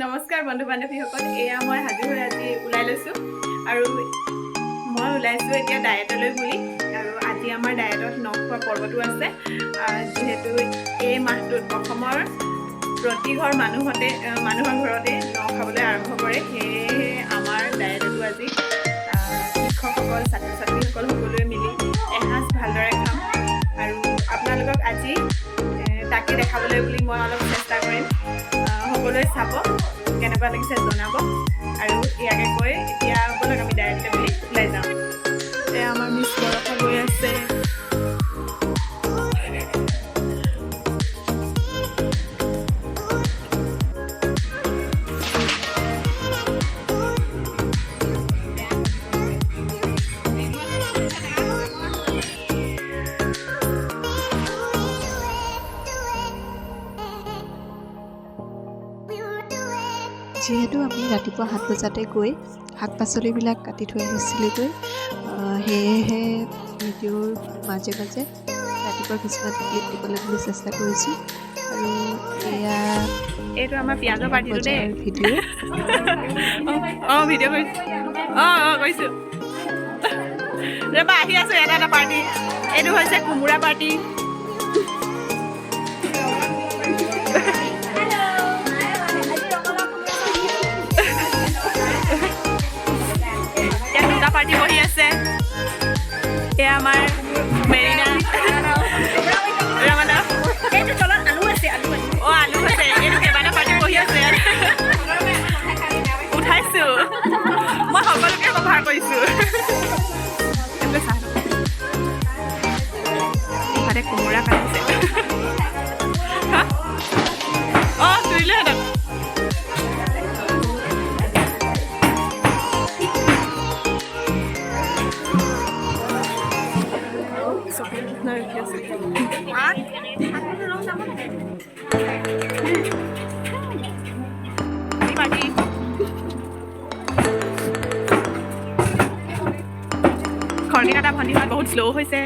নমস্কাৰ বন্ধু বান্ধৱীসকল, এয়া মই সাজু হৈ আজি ওলাই লৈছোঁ আৰু মই ওলাইছোঁ এতিয়া ডায়েটলৈ বুলি। আৰু আজি আমাৰ ডায়েটত ন খোৱা পৰ্বটো আছে। যিহেতু এই মাহটোত অসমৰ প্ৰতিঘৰ মানুহৰ ঘৰতে ন খাবলৈ আৰম্ভ কৰে, সেয়েহে আমাৰ ডায়েটতো আজি শিক্ষকসকল ছাত্ৰ ছাত্ৰীসকল সকলোৱে মিলি এসাঁজ ভালদৰে খাম। আৰু আপোনালোকক আজি তাকে দেখাবলৈ বুলি মই অলপ চেষ্টা কৰিম। সকলোৱে চাব, কেনেকুৱা লাগিছে জনাব। আৰু ইয়াকে কৈ এতিয়া ব'লক আমি ডাইৰেক্ট বুলি ওলাই যাওঁ। এয়া আমাৰ মিছ বৰষা গৈ আছে। যিহেতু আমি ৰাতিপুৱা 7 বজাতে গৈ শাক পাচলিবিলাক কাটি থৈ আহিছিলোঁগৈ, সেয়েহে ভিডিঅ'ৰ মাজে মাজে ৰাতিপুৱা কিছুমান ক্লিপ দিবলৈ বুলি চেষ্টা কৰিছোঁ। আৰু এয়া এইটো আমাৰ পিঁয়াজৰ পাৰ্টিটো দেই। ভিডিঅ' ভিডিঅ' কৰিছোঁ ৰ'বা, আহি আছোঁ এটা পাৰ্টি। এইটো হৈছে কোমোৰা পাৰ্টি। পাৰ্টি বহি আছে। এয়া আমাৰ মেৰিনা, ৰমানা, এইটো তলত আলু আছে। আলু আছে। এইটো কেইবাটা পাৰ্টি বহি আছে। উঠাইছোঁ মই, সকলোকে কভাৰ কৰিছোঁ। ইফালে কোমোৰা কাটিছে। চুৰিলেহেঁতেন। খৰকে কটা ভণ্টিহঁত বহুত শ্ল' হৈছে।